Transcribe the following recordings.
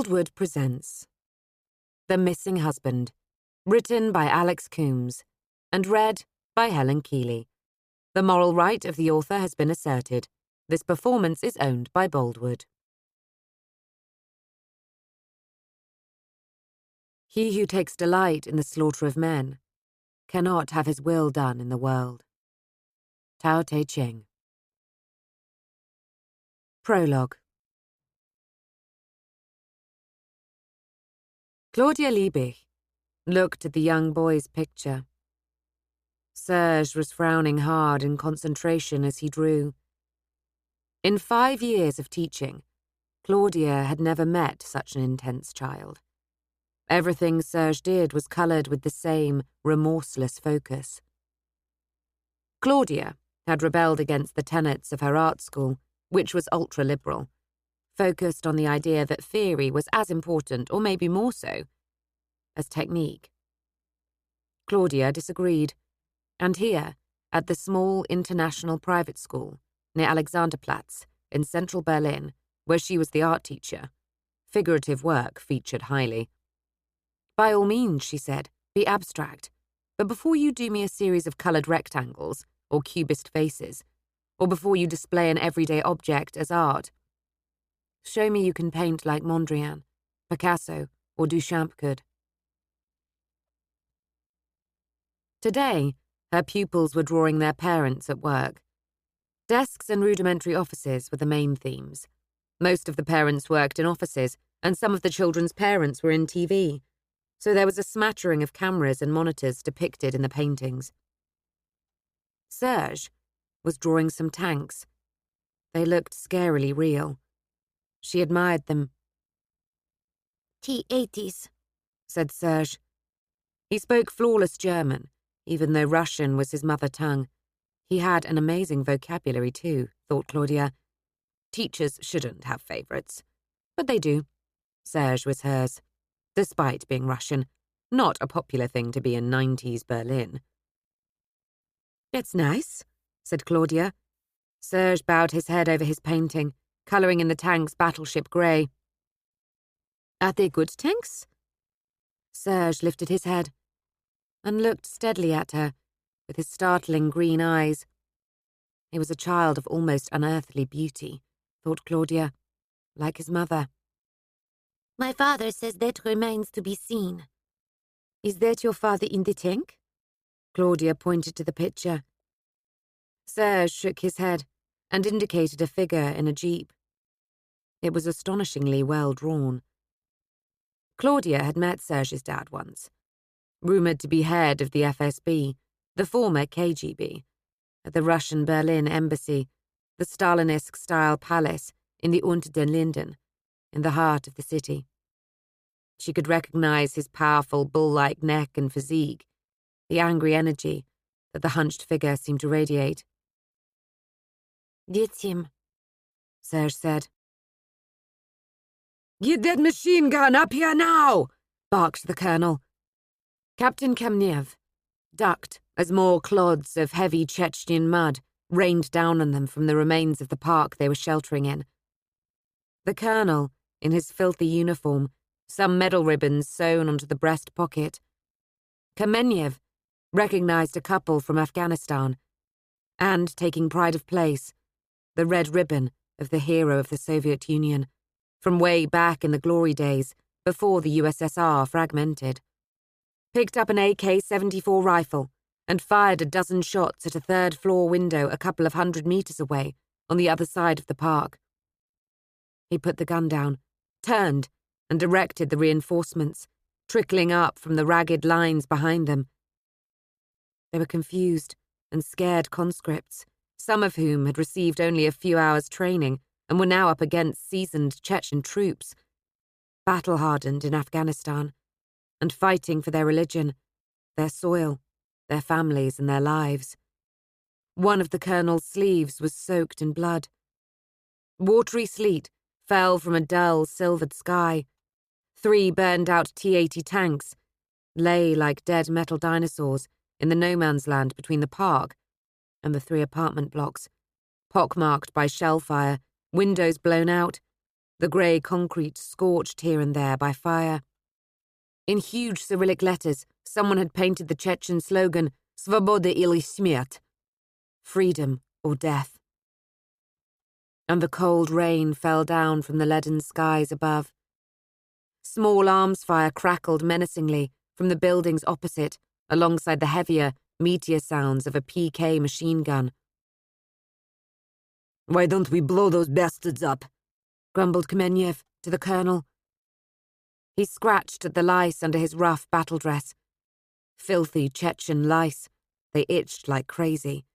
Boldwood presents The Missing Husband, written by Alex Coombs, and read by Helen Keeley. The moral right of the author has been asserted. This performance is owned by Boldwood. He who takes delight in the slaughter of men cannot have his will done in the world. Tao Te Ching. Prologue. Claudia Liebig looked at the young boy's picture. Serge was frowning hard in concentration as he drew. In 5 years of teaching, Claudia had never met such an intense child. Everything Serge did was coloured with the same remorseless focus. Claudia had rebelled against the tenets of her art school, which was ultra-liberal, focused on the idea that theory was as important, or maybe more so, as technique. Claudia disagreed, and here, at the small international private school near Alexanderplatz in central Berlin, where she was the art teacher, figurative work featured highly. By all means, she said, be abstract, but before you do me a series of coloured rectangles or cubist faces, or before you display an everyday object as art, show me you can paint like Mondrian, Picasso, or Duchamp could. Today, her pupils were drawing their parents at work. Desks and rudimentary offices were the main themes. Most of the parents worked in offices, and some of the children's parents were in TV, so there was a smattering of cameras and monitors depicted in the paintings. Serge was drawing some tanks. They looked scarily real. She admired them. T-80s, said Serge. He spoke flawless German, even though Russian was his mother tongue. He had an amazing vocabulary too, thought Claudia. Teachers shouldn't have favourites. But they do. Serge was hers, despite being Russian, not a popular thing to be in 90s Berlin. It's nice, said Claudia. Serge bowed his head over his painting, colouring in the tanks battleship grey. Are they good tanks? Serge lifted his head and looked steadily at her with his startling green eyes. He was a child of almost unearthly beauty, thought Claudia, like his mother. My father says that remains to be seen. Is that your father in the tank? Claudia pointed to the picture. Serge shook his head and indicated a figure in a jeep. It was astonishingly well drawn. Claudia had met Serge's dad once, rumoured to be head of the FSB, the former KGB, at the Russian Berlin embassy, the Stalinist-style palace in the Unter den Linden, in the heart of the city. She could recognise his powerful bull-like neck and physique, the angry energy that the hunched figure seemed to radiate. Get him, Serge said. Get that machine gun up here now, barked the colonel. Captain Kamnev ducked as more clods of heavy Chechen mud rained down on them from the remains of the park they were sheltering in. The colonel, in his filthy uniform, some medal ribbons sewn onto the breast pocket. Kamenev recognised a couple from Afghanistan, and, taking pride of place, the red ribbon of the hero of the Soviet Union, from way back in the glory days, before the USSR fragmented. Picked up an AK-74 rifle and fired a dozen shots at a third-floor window a couple of 100 metres away, on the other side of the park. He put the gun down, turned, and directed the reinforcements, trickling up from the ragged lines behind them. They were confused and scared conscripts, some of whom had received only a few hours' training and were now up against seasoned Chechen troops, battle-hardened in Afghanistan, and fighting for their religion, their soil, their families and their lives. One of the colonel's sleeves was soaked in blood. Watery sleet fell from a dull, silvered sky. 3 burned-out T-80 tanks lay like dead metal dinosaurs in the no-man's land between the park and the 3 apartment blocks, pockmarked by shell fire, windows blown out, the grey concrete scorched here and there by fire. In huge Cyrillic letters, someone had painted the Chechen slogan, Svoboda ili smert, freedom or death. And the cold rain fell down from the leaden skies above. Small arms fire crackled menacingly from the buildings opposite, alongside the heavier, meteor sounds of a PK machine gun. "Why don't we blow those bastards up?" grumbled Kameniev to the colonel. He scratched at the lice under his rough battle dress. Filthy Chechen lice. They itched like crazy.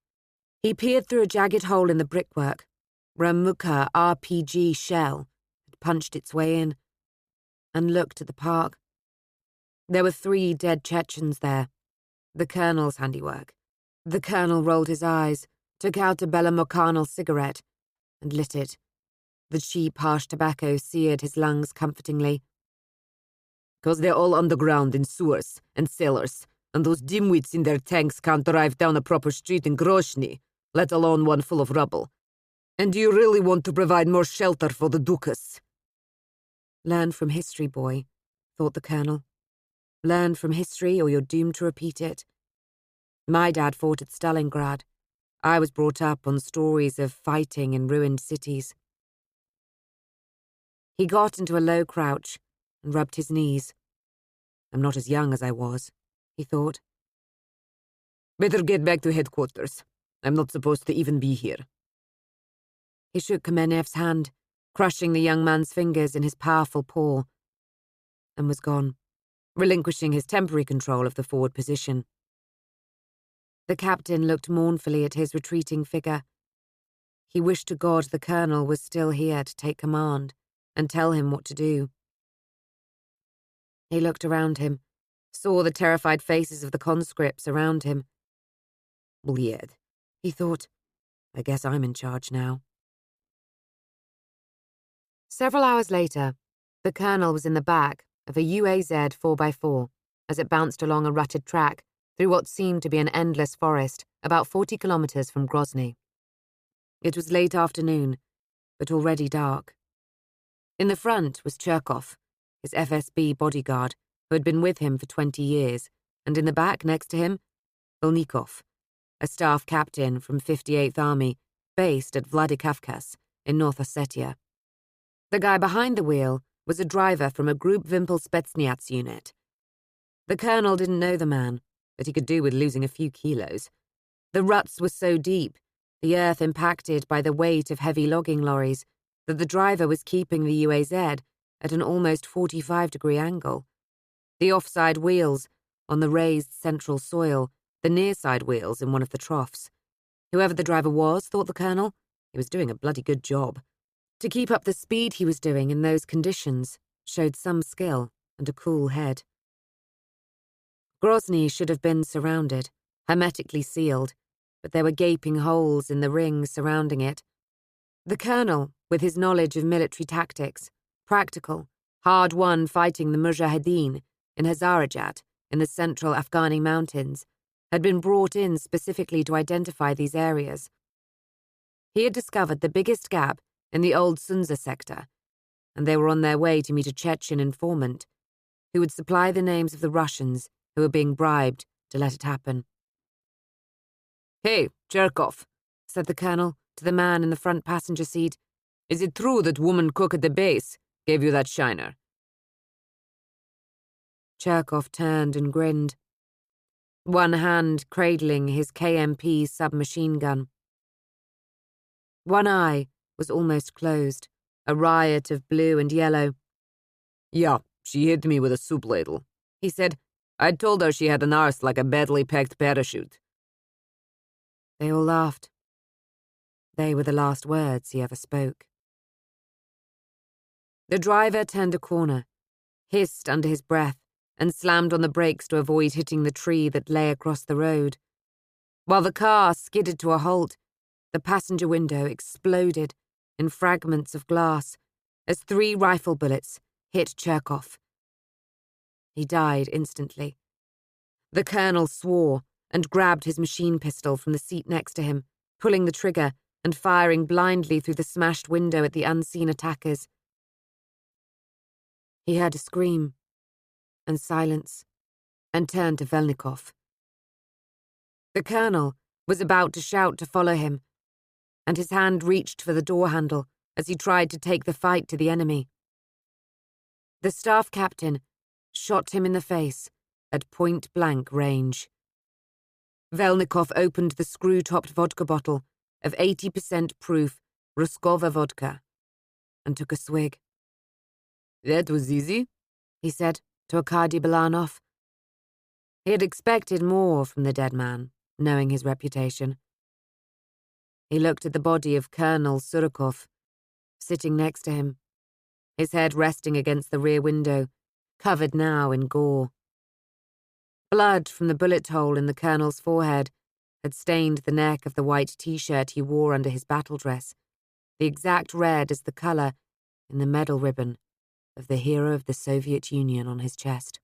He peered through a jagged hole in the brickwork, where a Muka RPG shell had punched its way in, and looked at the park. There were 3 dead Chechens there, the colonel's handiwork. The colonel rolled his eyes, took out a Belamocano cigarette, and lit it. The cheap, harsh tobacco seared his lungs comfortingly. "'Cause they're all underground in sewers and cellars, and those dimwits in their tanks can't drive down a proper street in Grozny, let alone one full of rubble. And do you really want to provide more shelter for the Dukas?" "Learn from history, boy," thought the colonel. "Learn from history or you're doomed to repeat it. My dad fought at Stalingrad. I was brought up on stories of fighting in ruined cities." He got into a low crouch and rubbed his knees. "I'm not as young as I was," he thought. "Better get back to headquarters. I'm not supposed to even be here." He shook Kamenev's hand, crushing the young man's fingers in his powerful paw, and was gone, relinquishing his temporary control of the forward position. The captain looked mournfully at his retreating figure. He wished to God the colonel was still here to take command and tell him what to do. He looked around him, saw the terrified faces of the conscripts around him. "Weird," he thought. "I guess I'm in charge now." Several hours later, the colonel was in the back of a UAZ 4x4 as it bounced along a rutted track through what seemed to be an endless forest about 40 kilometers from Grozny. It was late afternoon, but already dark. In the front was Cherkov, his FSB bodyguard, who had been with him for 20 years, and in the back next to him, Volnikov, a staff captain from 58th Army, based at Vladikavkaz in North Ossetia. The guy behind the wheel was a driver from a Group Wimpel Spetsnaz unit. The colonel didn't know the man, but he could do with losing a few kilos. The ruts were so deep, the earth impacted by the weight of heavy logging lorries, that the driver was keeping the UAZ at an almost 45-degree angle. The offside wheels on the raised central soil, the near-side wheels in one of the troughs. Whoever the driver was, thought the colonel, he was doing a bloody good job. To keep up the speed he was doing in those conditions showed some skill and a cool head. Grozny should have been surrounded, hermetically sealed, but there were gaping holes in the rings surrounding it. The colonel, with his knowledge of military tactics, practical, hard-won fighting the Mujahideen in Hazarajat in the central Afghani mountains, had been brought in specifically to identify these areas. He had discovered the biggest gap in the old Sunza sector, and they were on their way to meet a Chechen informant who would supply the names of the Russians who were being bribed to let it happen. "Hey, Cherkov," said the colonel to the man in the front passenger seat. "Is it true that woman cook at the base gave you that shiner?" Cherkov turned and grinned, one hand cradling his KMP submachine gun. One eye was almost closed, a riot of blue and yellow. "Yeah, she hit me with a soup ladle," he said. "I told her she had an arse like a badly packed parachute." They all laughed. They were the last words he ever spoke. The driver turned a corner, hissed under his breath, and slammed on the brakes to avoid hitting the tree that lay across the road. While the car skidded to a halt, the passenger window exploded in fragments of glass as 3 rifle bullets hit Cherkov. He died instantly. The colonel swore and grabbed his machine pistol from the seat next to him, pulling the trigger and firing blindly through the smashed window at the unseen attackers. He heard a scream, and silence, and turned to Velnikov. The colonel was about to shout to follow him, and his hand reached for the door handle as he tried to take the fight to the enemy. The staff captain shot him in the face at point-blank range. Velnikov opened the screw-topped vodka bottle of 80% proof Ruskova vodka and took a swig. "That was easy," he said to Arkady Belanov. He had expected more from the dead man, knowing his reputation. He looked at the body of Colonel Surikov, sitting next to him, his head resting against the rear window, covered now in gore. Blood from the bullet hole in the colonel's forehead had stained the neck of the white t-shirt he wore under his battle dress, the exact red as the colour in the medal ribbon of the hero of the Soviet Union on his chest.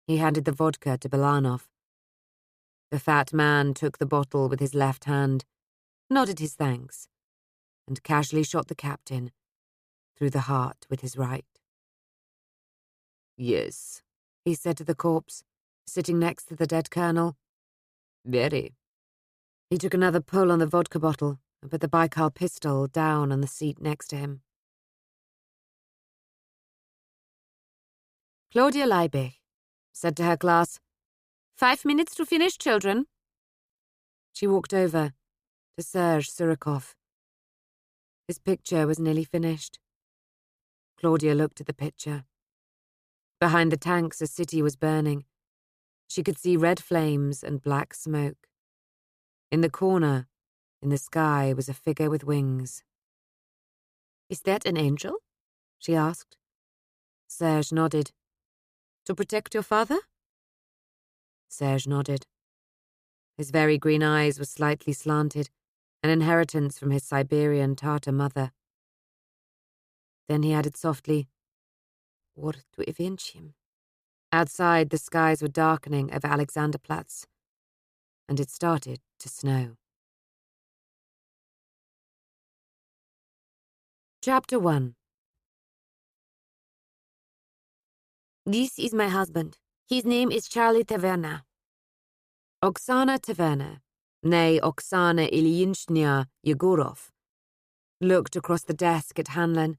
He handed the vodka to Belanov. The fat man took the bottle with his left hand, nodded his thanks, and casually shot the captain through the heart with his right. "Yes," he said to the corpse, sitting next to the dead colonel. "Very." He took another pull on the vodka bottle and put the Baikal pistol down on the seat next to him. Claudia Leibich said to her class, "5 minutes to finish, children." She walked over to Serge Surikov. His picture was nearly finished. Claudia looked at the picture. Behind the tanks, a city was burning. She could see red flames and black smoke. In the corner, in the sky, was a figure with wings. "Is that an angel?" she asked. Serge nodded. "To protect your father?" Serge nodded. His very green eyes were slightly slanted, an inheritance from his Siberian Tatar mother. Then he added softly, "Or to avenge him." Outside, the skies were darkening over Alexanderplatz, and it started to snow. Chapter 1. "This is my husband. His name is Charlie Taverna." Oksana Taverna, née Oksana Ilyinchnya Yegorov, looked across the desk at Hanlon.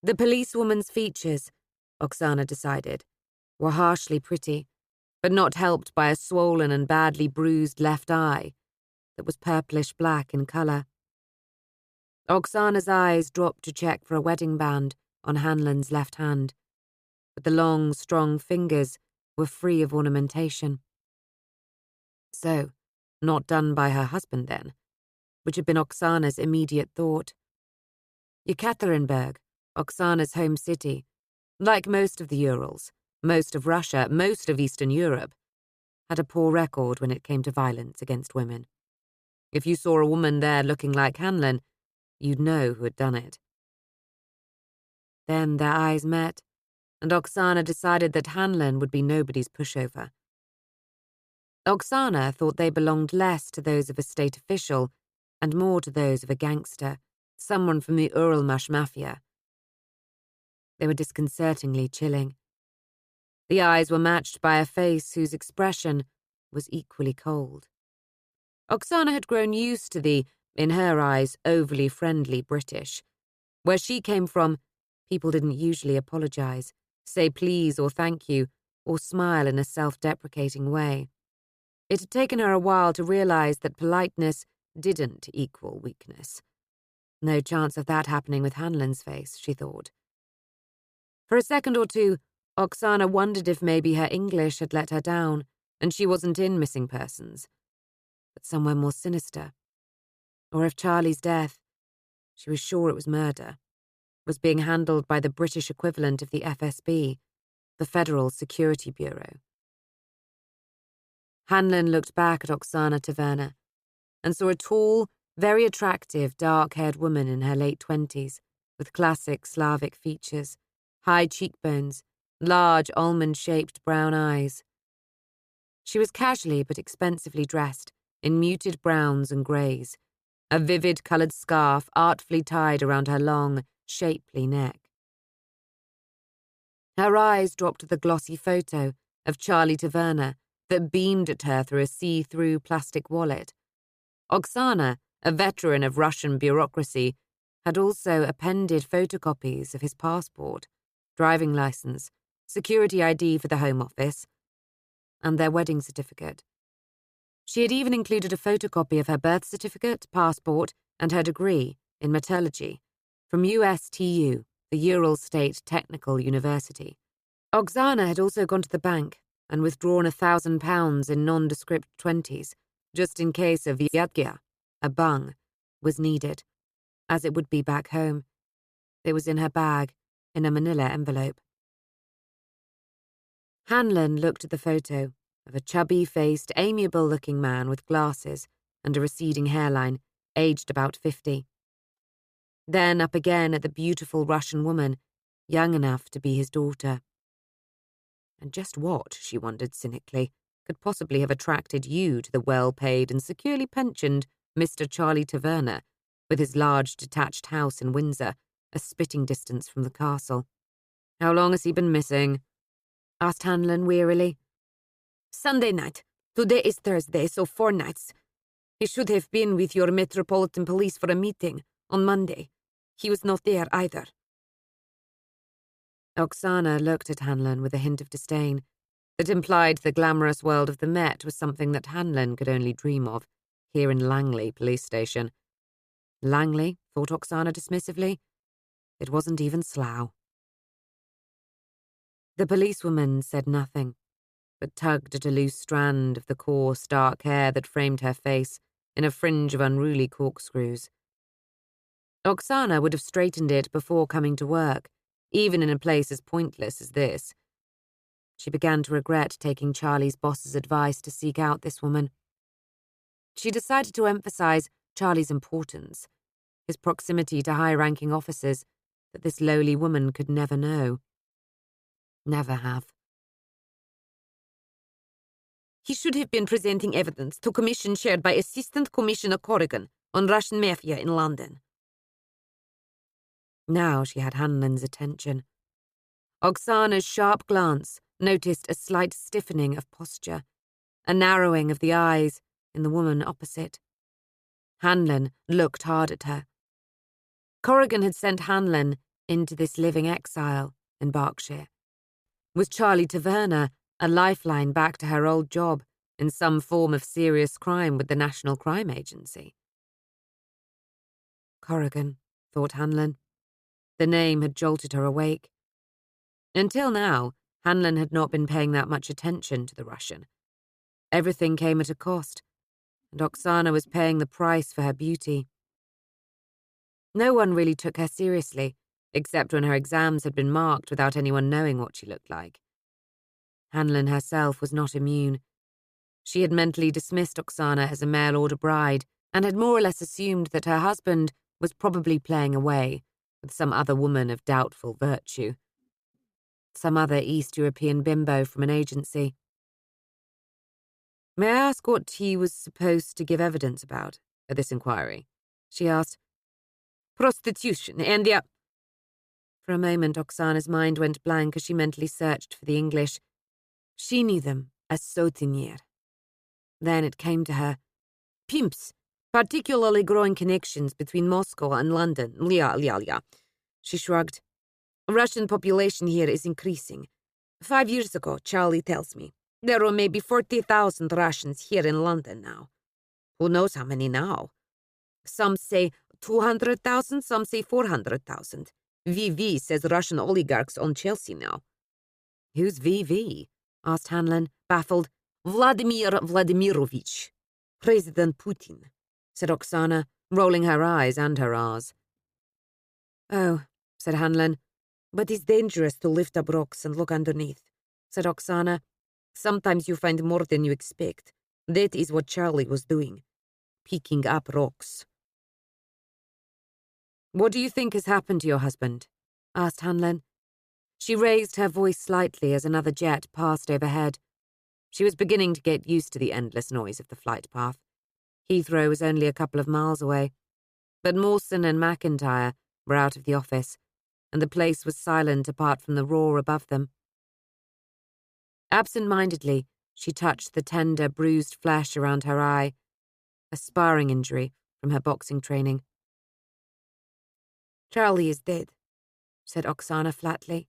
The policewoman's features, Oksana decided, were harshly pretty, but not helped by a swollen and badly bruised left eye that was purplish-black in colour. Oksana's eyes dropped to check for a wedding band on Hanlon's left hand, but the long, strong fingers were free of ornamentation. So, not done by her husband then, which had been Oksana's immediate thought. Yekaterinburg, Oksana's home city, like most of the Urals, most of Russia, most of Eastern Europe, had a poor record when it came to violence against women. If you saw a woman there looking like Hanlon, you'd know who had done it. Then their eyes met, and Oksana decided that Hanlon would be nobody's pushover. Oksana thought they belonged less to those of a state official and more to those of a gangster, someone from the Uralmash mafia. They were disconcertingly chilling. The eyes were matched by a face whose expression was equally cold. Oksana had grown used to the, in her eyes, overly friendly British. Where she came from, people didn't usually apologise, say please or thank you, or smile in a self-deprecating way. It had taken her a while to realise that politeness didn't equal weakness. No chance of that happening with Hanlon's face, she thought. For a second or two, Oksana wondered if maybe her English had let her down, and she wasn't in missing persons, but somewhere more sinister. Or if Charlie's death, she was sure it was murder, was being handled by the British equivalent of the FSB, the Federal Security Bureau. Hanlon looked back at Oksana Taverna and saw a tall, very attractive, dark-haired woman in her late 20s, with classic Slavic features, high cheekbones, large almond-shaped brown eyes. She was casually but expensively dressed in muted browns and greys, a vivid coloured scarf artfully tied around her long, shapely neck. Her eyes dropped to the glossy photo of Charlie Taverner that beamed at her through a see-through plastic wallet. Oksana, a veteran of Russian bureaucracy, had also appended photocopies of his passport, driving license, security ID for the Home Office, and their wedding certificate. She had even included a photocopy of her birth certificate, passport, and her degree in metallurgy from USTU, the Ural State Technical University. Oksana had also gone to the bank and withdrawn £1,000 in nondescript 20s, just in case a vyadgya, a bung, was needed, as it would be back home. It was in her bag, in a manila envelope. Hanlon looked at the photo of a chubby-faced, amiable-looking man with glasses and a receding hairline, aged about 50. Then up again at the beautiful Russian woman, young enough to be his daughter. And just what, she wondered cynically, could possibly have attracted you to the well-paid and securely pensioned Mr. Charlie Taverner, with his large detached house in Windsor, a spitting distance from the castle? How long has he been missing? Asked Hanlon wearily. Sunday night. Today is Thursday, so 4 nights. He should have been with your Metropolitan Police for a meeting on Monday. He was not there either. Oksana looked at Hanlon with a hint of disdain that implied the glamorous world of the Met was something that Hanlon could only dream of, here in Langley Police Station. Langley, thought Oksana dismissively. It wasn't even Slough. The policewoman said nothing, but tugged at a loose strand of the coarse, dark hair that framed her face in a fringe of unruly corkscrews. Oksana would have straightened it before coming to work, even in a place as pointless as this. She began to regret taking Charlie's boss's advice to seek out this woman. She decided to emphasize Charlie's importance, his proximity to high-ranking officers that this lowly woman could never know. Never have. He should have been presenting evidence to commission chaired by Assistant Commissioner Corrigan on Russian mafia in London. Now she had Hanlon's attention. Oksana's sharp glance noticed a slight stiffening of posture, a narrowing of the eyes in the woman opposite. Hanlon looked hard at her. Corrigan had sent Hanlon into this living exile in Berkshire. Was Charlie Taverner a lifeline back to her old job in some form of serious crime with the National Crime Agency? Corrigan, thought Hanlon. The name had jolted her awake. Until now, Hanlon had not been paying that much attention to the Russian. Everything came at a cost, and Oksana was paying the price for her beauty. No one really took her seriously, except when her exams had been marked without anyone knowing what she looked like. Hanlon herself was not immune. She had mentally dismissed Oksana as a mail-order bride and had more or less assumed that her husband was probably playing away with some other woman of doubtful virtue. Some other East European bimbo from an agency. May I ask what he was supposed to give evidence about at this inquiry? She asked. Prostitution and the... For a moment, Oksana's mind went blank as she mentally searched for the English. She knew them as soutenier. Then it came to her. Pimps, particularly growing connections between Moscow and London. Yeah. She shrugged. Russian population here is increasing. 5 years ago, Charlie tells me, there were maybe 40,000 Russians here in London now. Who knows how many now? Some say 200,000, some say 400,000. VV says Russian oligarchs own Chelsea now. Who's VV? Asked Hanlon, baffled. Vladimir Vladimirovich. President Putin, said Oksana, rolling her eyes and her R's. Oh, said Hanlon. But it's dangerous to lift up rocks and look underneath, said Oksana. Sometimes you find more than you expect. That is what Charlie was doing. Picking up rocks. What do you think has happened to your husband? Asked Hanlon. She raised her voice slightly as another jet passed overhead. She was beginning to get used to the endless noise of the flight path. Heathrow was only a couple of miles away, but Mawson and McIntyre were out of the office, and the place was silent apart from the roar above them. Absent-mindedly, she touched the tender, bruised flesh around her eye, a sparring injury from her boxing training. "Charlie is dead," said Oksana flatly.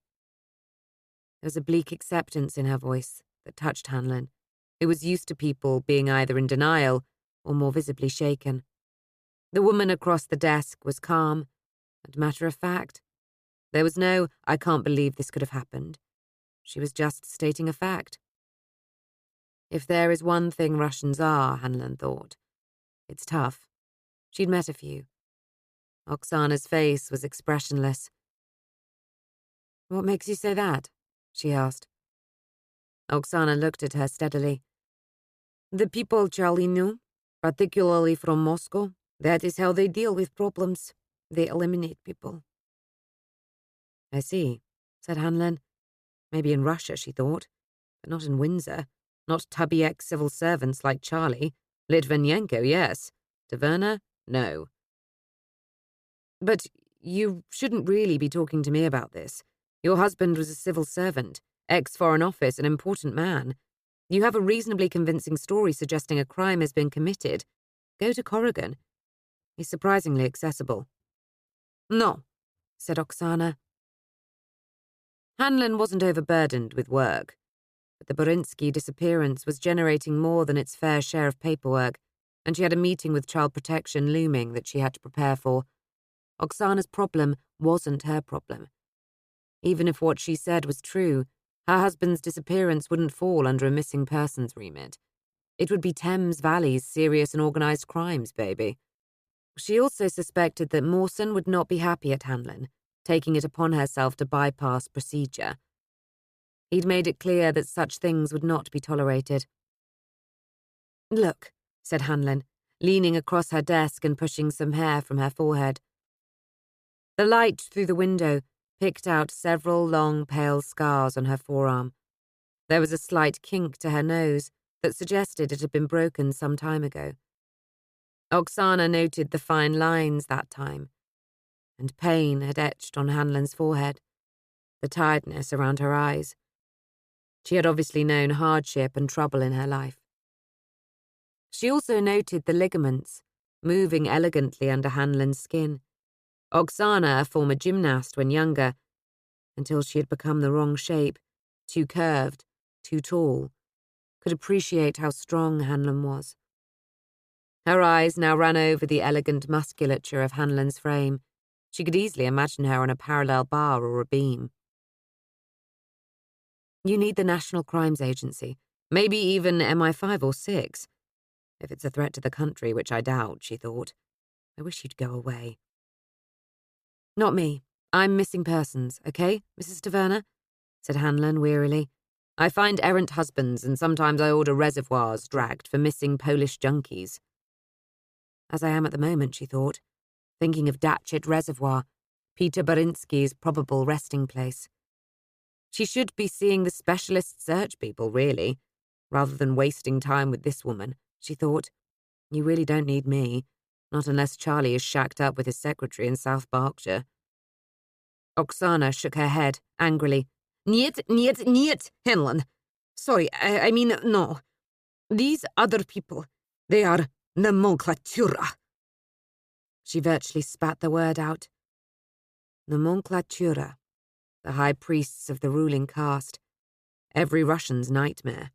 There was a bleak acceptance in her voice that touched Hanlon, who was used to people being either in denial or more visibly shaken. The woman across the desk was calm and matter-of-fact. There was no, "I can't believe this could have happened." She was just stating a fact. If there is one thing Russians are, Hanlon thought, it's tough. She'd met a few. Oksana's face was expressionless. "What makes you say that?" she asked. Oksana looked at her steadily. "The people Charlie knew, particularly from Moscow, that is how they deal with problems. They eliminate people." "I see," said Hanlon. Maybe in Russia, she thought, but not in Windsor. Not tubby ex-civil servants like Charlie. Litvinenko, yes. Taverna, no. "But you shouldn't really be talking to me about this. Your husband was a civil servant, ex-Foreign Office, an important man. You have a reasonably convincing story suggesting a crime has been committed. Go to Corrigan. He's surprisingly accessible." "No," said Oksana. Hanlon wasn't overburdened with work, but the Borinsky disappearance was generating more than its fair share of paperwork, and she had a meeting with Child Protection looming that she had to prepare for. Oksana's problem wasn't her problem. Even if what she said was true, her husband's disappearance wouldn't fall under a missing persons remit. It would be Thames Valley's serious and organised crimes, baby. She also suspected that Mawson would not be happy at Hanlon, taking it upon herself to bypass procedure. He'd made it clear that such things would not be tolerated. "Look," said Hanlon, leaning across her desk and pushing some hair from her forehead. The light through the window picked out several long, pale scars on her forearm. There was a slight kink to her nose that suggested it had been broken some time ago. Oksana noted the fine lines that time, and pain had etched on Hanlon's forehead, the tiredness around her eyes. She had obviously known hardship and trouble in her life. She also noted the ligaments, moving elegantly under Hanlon's skin. Oksana, a former gymnast when younger, until she had become the wrong shape, too curved, too tall, could appreciate how strong Hanlon was. Her eyes now ran over the elegant musculature of Hanlon's frame. She could easily imagine her on a parallel bar or a beam. "You need the National Crimes Agency, maybe even MI5 or 6. If it's a threat to the country, which I doubt," she thought. "I wish you'd go away." "Not me. I'm missing persons, okay, Mrs. Taverna?" said Hanlon wearily. "I find errant husbands, and sometimes I order reservoirs dragged for missing Polish junkies." As I am at the moment, she thought, thinking of Datchet Reservoir, Peter Borinsky's probable resting place. She should be seeing the specialist search people, really, rather than wasting time with this woman, she thought. You really don't need me, not unless Charlie is shacked up with his secretary in South Berkshire. Oksana shook her head, angrily. Niet, Hanlon. Sorry, I mean, no. These other people, they are nomenclatura. She virtually spat the word out. Nomenclatura, the high priests of the ruling caste. Every Russian's nightmare.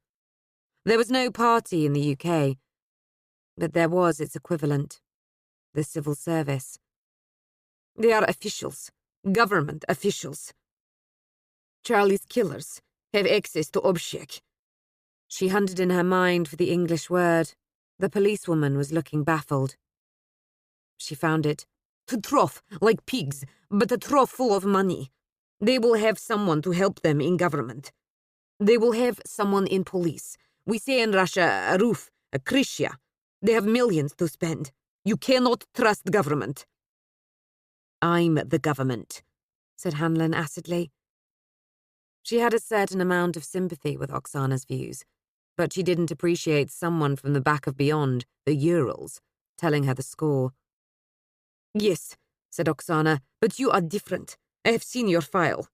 There was no party in the UK, but there was its equivalent, the civil service. They are officials, government officials. Charlie's killers have access to object. She hunted in her mind for the English word. The policewoman was looking baffled. She found it. To trough, like pigs, but a trough full of money. They will have someone to help them in government. They will have someone in police. We say in Russia, a roof, a krishya. They have millions to spend. You cannot trust government. I'm the government, said Hanlon acidly. She had a certain amount of sympathy with Oksana's views, but she didn't appreciate someone from the back of beyond, the Urals, telling her the score. Yes, said Oksana, but you are different. I have seen your file."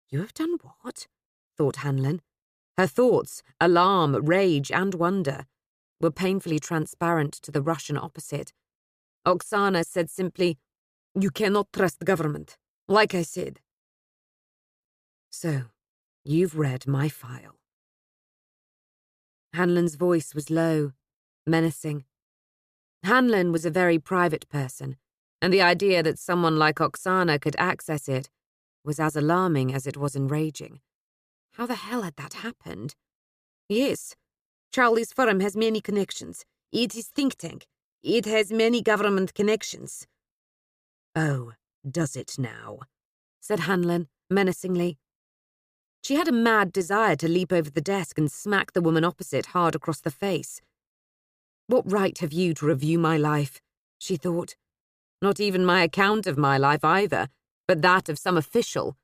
"You have done what?" thought Hanlon. Her thoughts, alarm, rage, and wonder, were painfully transparent to the Russian opposite. Oksana said simply, "You cannot trust government, like I said." "So, you've read my file." Hanlon's voice was low, menacing. Hanlon was a very private person, and the idea that someone like Oksana could access it was as alarming as it was enraging. How the hell had that happened? "Yes, Charlie's firm has many connections. It is think tank. It has many government connections." "Oh, does it now?" said Hanlon, menacingly. She had a mad desire to leap over the desk and smack the woman opposite hard across the face. "What right have you to review my life?" she thought. "Not even my account of my life either, but that of some official.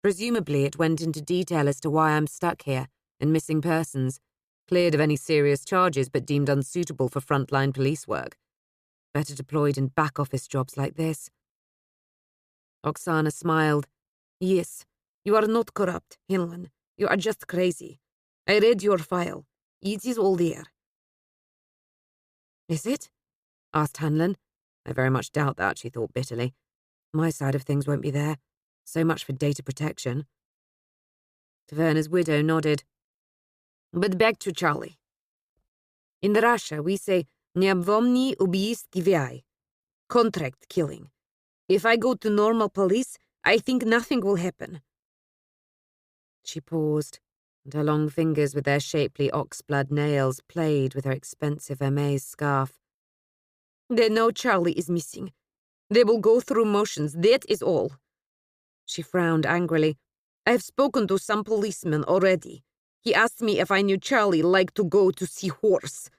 Presumably it went into detail as to why I'm stuck here, in missing persons, cleared of any serious charges but deemed unsuitable for frontline police work. Better deployed in back-office jobs like this." Oksana smiled. "Yes, you are not corrupt, Hanlon. You are just crazy. I read your file. It is all there." "Is it?" asked Hanlon. "I very much doubt that," she thought bitterly. "My side of things won't be there. So much for data protection." Taverna's widow nodded. "But back to Charlie. In Russia, we say "Необвомни убийствие," contract killing. If I go to normal police, I think nothing will happen." She paused, and her long fingers with their shapely oxblood nails played with her expensive Hermès scarf. "They know Charlie is missing. They will go through motions, that is all." She frowned angrily. "I have spoken to some policeman already. He asked me if I knew Charlie liked to go to see horse."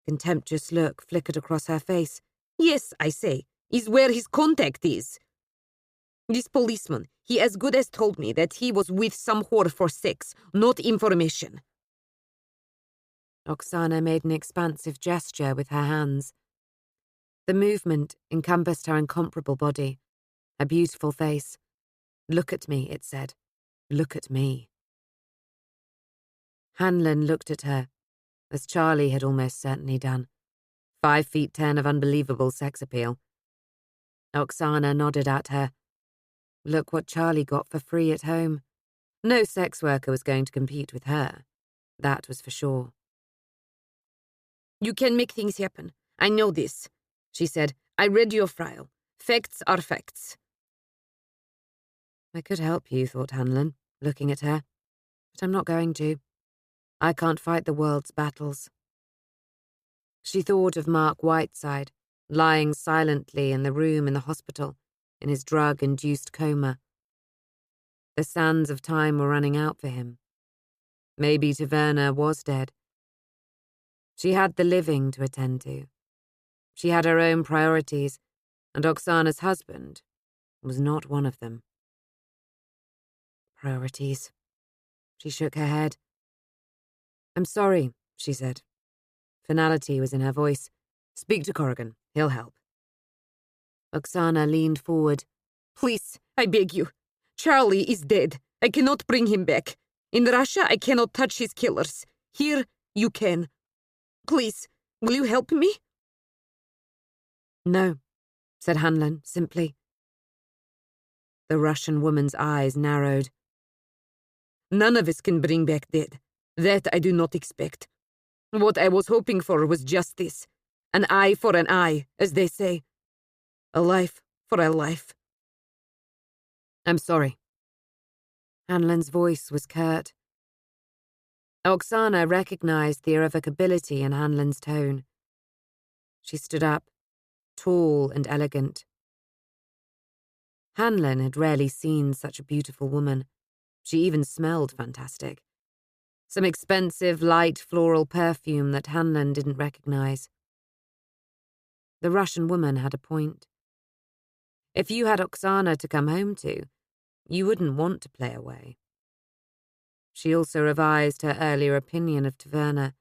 Contemptuous look flickered across her face. "Yes, I say, is where his contact is. This policeman, he as good as told me that he was with some whore for sex, not information." Oksana made an expansive gesture with her hands. The movement encompassed her incomparable body, her beautiful face. "Look at me," it said. "Look at me." Hanlon looked at her, as Charlie had almost certainly done. 5'10" of unbelievable sex appeal. Oksana nodded at her. Look what Charlie got for free at home. No sex worker was going to compete with her. That was for sure. "You can make things happen. I know this," she said. "I read your file. Facts are facts." "I could help you," thought Hanlon, looking at her. "But I'm not going to. I can't fight the world's battles." She thought of Mark Whiteside, lying silently in the room in the hospital, in his drug-induced coma. The sands of time were running out for him. Maybe Taverna was dead. She had the living to attend to. She had her own priorities, and Oksana's husband was not one of them. Priorities. She shook her head. "I'm sorry," she said. Finality was in her voice. "Speak to Corrigan. He'll help." Oksana leaned forward. "Please, I beg you. Charlie is dead. I cannot bring him back. In Russia, I cannot touch his killers. Here, you can. Please, will you help me?" "No," said Hanlon simply. The Russian woman's eyes narrowed. "None of us can bring back dead. That I do not expect. What I was hoping for was justice. An eye for an eye, as they say. A life for a life." "I'm sorry." Hanlon's voice was curt. Oksana recognized the irrevocability in Hanlon's tone. She stood up, tall and elegant. Hanlon had rarely seen such a beautiful woman. She even smelled fantastic. Some expensive, light floral perfume that Hanlon didn't recognize. The Russian woman had a point. If you had Oksana to come home to, you wouldn't want to play away. She also revised her earlier opinion of Taverna.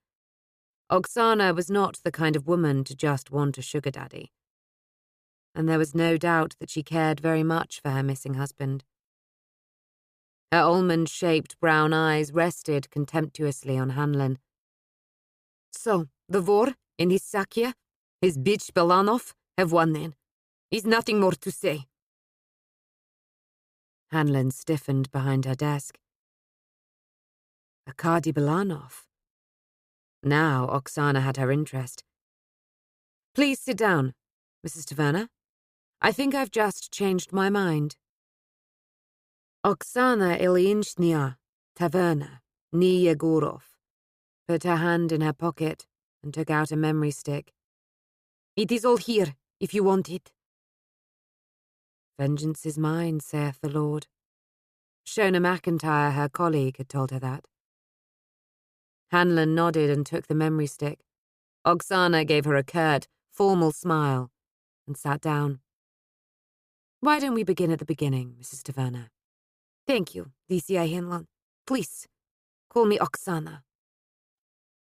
Oksana was not the kind of woman to just want a sugar daddy. and there was no doubt that she cared very much for her missing husband. Her almond-shaped brown eyes rested contemptuously on Hanlon. So, the war and his Sakya, his bitch Belanov, have won then. Is nothing more to say. Hanlon stiffened behind her desk. Arkady Belanov. Now Oksana had her interest. Please sit down, Mrs. Taverna. I think I've just changed my mind. Oksana Ilyinchnia Taverna, ni Yegorov, put her hand in her pocket and took out a memory stick. It is all here, if you want it. Vengeance is mine, saith the Lord. Shona McIntyre, her colleague, had told her that. Hanlon nodded and took the memory stick. Oksana gave her a curt, formal smile and sat down. Why don't we begin at the beginning, Mrs. Taverna? Thank you, DCI Hanlon. Please, call me Oksana.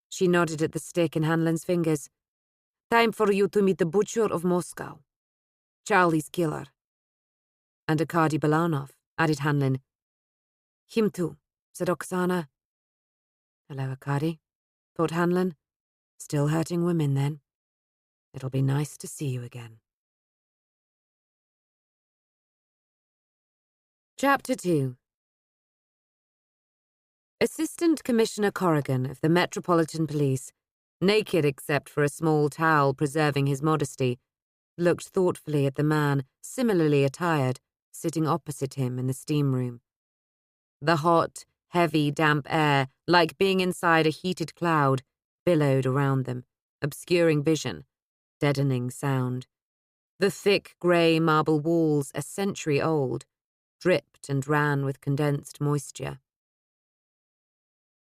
She nodded at the stick in Hanlon's fingers. Time for you to meet the butcher of Moscow. Charlie's killer. And Arkady Belanov, added Hanlon. Him too, said Oksana. Hello, Arkady, thought Hanlon. Still hurting women, then. It'll be nice to see you again. Chapter 2. Assistant Commissioner Corrigan of the Metropolitan Police, naked except for a small towel preserving his modesty, looked thoughtfully at the man, similarly attired, sitting opposite him in the steam room. The hot, heavy, damp air, like being inside a heated cloud, billowed around them, obscuring vision, deadening sound. The thick grey marble walls, a century old, dripped and ran with condensed moisture.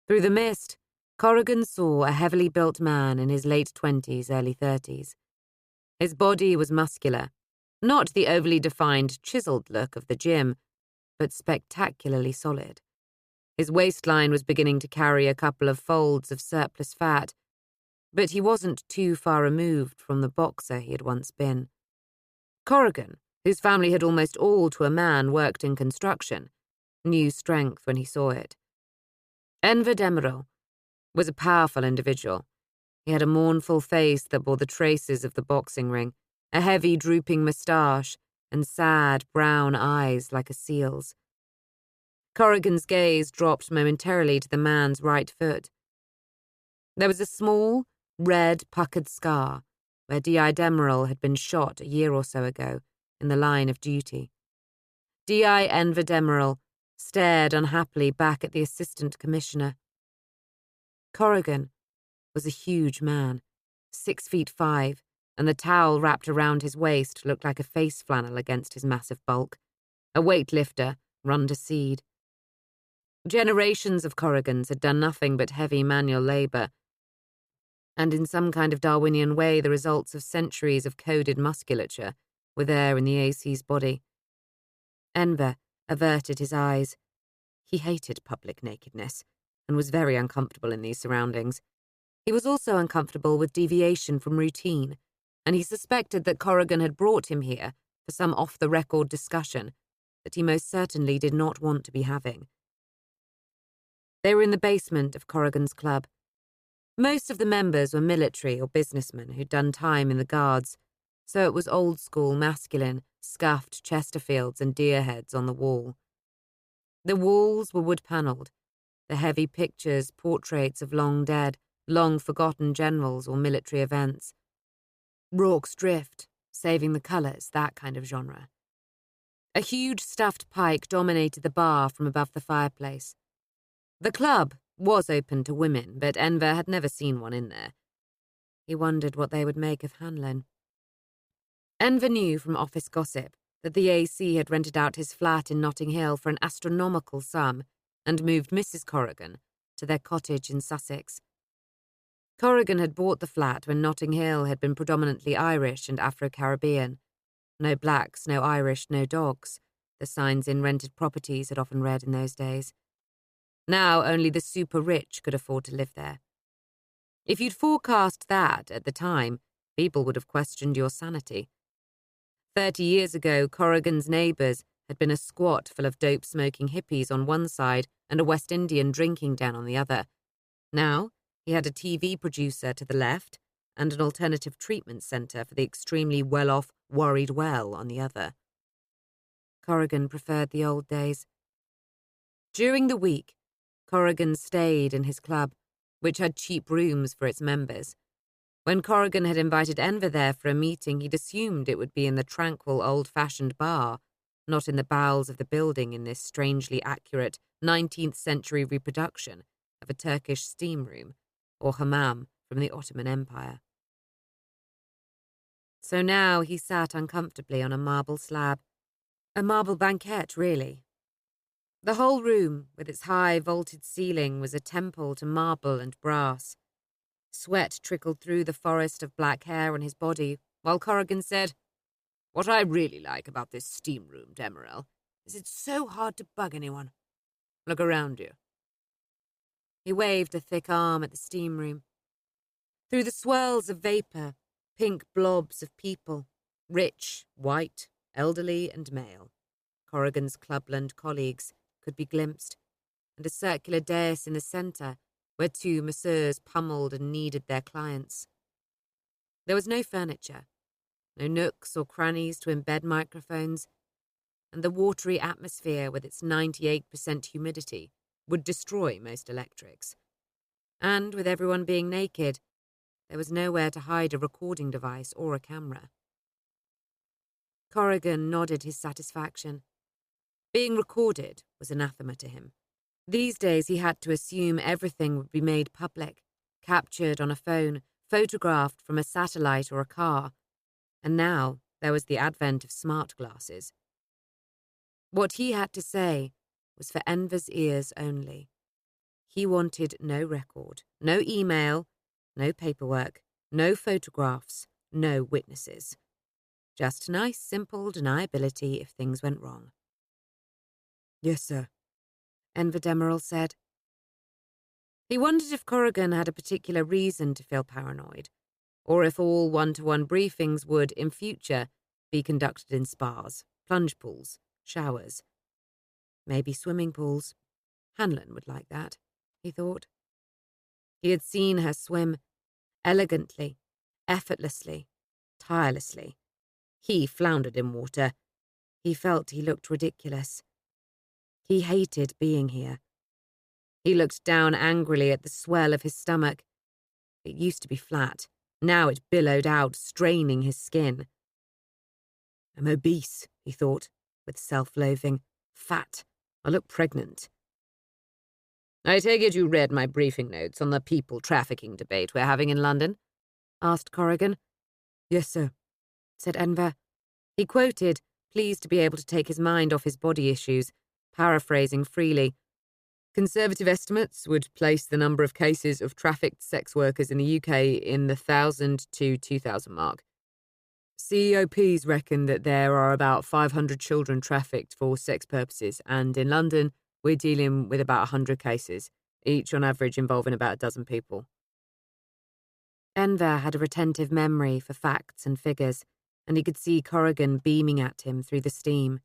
Through the mist, Corrigan saw a heavily built man in his late 20s, early 30s. His body was muscular, not the overly defined, chiseled look of the gym, but spectacularly solid. His waistline was beginning to carry a couple of folds of surplus fat, but he wasn't too far removed from the boxer he had once been. Corrigan, whose family had almost all to a man worked in construction, knew strength when he saw it. Enver Demirel was a powerful individual. He had a mournful face that bore the traces of the boxing ring, a heavy drooping moustache, and sad brown eyes like a seal's. Corrigan's gaze dropped momentarily to the man's right foot. There was a small, red, puckered scar where D.I. Demirel had been shot a year or so ago in the line of duty. D.I. Enver Demirel stared unhappily back at the Assistant Commissioner. Corrigan was a huge man, 6'5", and the towel wrapped around his waist looked like a face flannel against his massive bulk. A weightlifter, run to seed. Generations of Corrigans had done nothing but heavy manual labour, and in some kind of Darwinian way the results of centuries of coded musculature were there in the AC's body. Enver averted his eyes. He hated public nakedness, and was very uncomfortable in these surroundings. He was also uncomfortable with deviation from routine, and he suspected that Corrigan had brought him here for some off-the-record discussion that he most certainly did not want to be having. They were in the basement of Corrigan's club. Most of the members were military or businessmen who'd done time in the guards, so it was old-school, masculine, scuffed Chesterfields and deer heads on the wall. The walls were wood-panelled, the heavy pictures, portraits of long dead, long-forgotten generals or military events. Rorke's Drift, Saving the Colours, that kind of genre. A huge stuffed pike dominated the bar from above the fireplace. The club was open to women, but Enver had never seen one in there. He wondered what they would make of Hanlon. Enver knew from office gossip that the AC had rented out his flat in Notting Hill for an astronomical sum and moved Mrs. Corrigan to their cottage in Sussex. Corrigan had bought the flat when Notting Hill had been predominantly Irish and Afro-Caribbean. No blacks, no Irish, no dogs, the signs in rented properties had often read in those days. Now only the super-rich could afford to live there. If you'd forecast that at the time, people would have questioned your sanity. 30 years ago, Corrigan's neighbours had been a squat full of dope-smoking hippies on one side and a West Indian drinking den on the other. Now, he had a TV producer to the left and an alternative treatment centre for the extremely well-off Worried Well on the other. Corrigan preferred the old days. During the week, Corrigan stayed in his club, which had cheap rooms for its members. When Corrigan had invited Enver there for a meeting, he'd assumed it would be in the tranquil, old-fashioned bar, not in the bowels of the building in this strangely accurate 19th century reproduction of a Turkish steam room or hammam from the Ottoman Empire. So now he sat uncomfortably on a marble slab. A marble banquette, really. The whole room, with its high vaulted ceiling, was a temple to marble and brass. Sweat trickled through the forest of black hair on his body, while Corrigan said, "What I really like about this steam room, Demirel, is it's so hard to bug anyone. Look around you." He waved a thick arm at the steam room. Through the swirls of vapour, pink blobs of people, rich, white, elderly and male, Corrigan's clubland colleagues, could be glimpsed, and a circular dais in the centre where two masseurs pummeled and kneaded their clients. There was no furniture, no nooks or crannies to embed microphones, and the watery atmosphere with its 98% humidity would destroy most electrics. And with everyone being naked, there was nowhere to hide a recording device or a camera. Corrigan nodded his satisfaction. Being recorded was anathema to him. These days he had to assume everything would be made public, captured on a phone, photographed from a satellite or a car, and now there was the advent of smart glasses. What he had to say was for Enver's ears only. He wanted no record, no email, no paperwork, no photographs, no witnesses. Just nice, simple deniability if things went wrong. "Yes, sir," Enver Demirel said. He wondered if Corrigan had a particular reason to feel paranoid, or if all one-to-one briefings would, in future, be conducted in spas, plunge pools, showers. Maybe swimming pools. Hanlon would like that, he thought. He had seen her swim, elegantly, effortlessly, tirelessly. He floundered in water. He felt he looked ridiculous. He hated being here. He looked down angrily at the swell of his stomach. It used to be flat. Now it billowed out, straining his skin. "I'm obese," he thought, with self-loathing. "Fat. I look pregnant." "I take it you read my briefing notes on the people trafficking debate we're having in London?" asked Corrigan. "Yes, sir," said Enver. He quoted, pleased to be able to take his mind off his body issues, paraphrasing freely. "Conservative estimates would place the number of cases of trafficked sex workers in the UK in the 1,000 to 2,000 mark. CEOPs reckon that there are about 500 children trafficked for sex purposes, and in London, we're dealing with about 100 cases, each on average involving about a dozen people." Enver had a retentive memory for facts and figures, and he could see Corrigan beaming at him through the steam.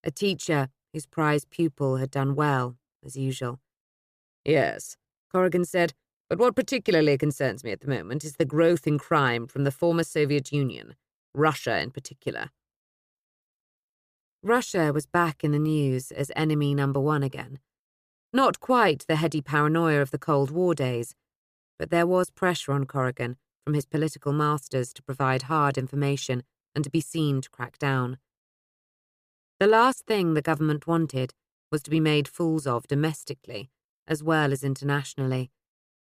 A teacher whose prize pupil had done well, as usual. "Yes," Corrigan said, "but what particularly concerns me at the moment is the growth in crime from the former Soviet Union, Russia in particular." Russia was back in the news as enemy number one again. Not quite the heady paranoia of the Cold War days, but there was pressure on Corrigan from his political masters to provide hard information and to be seen to crack down. The last thing the government wanted was to be made fools of domestically, as well as internationally.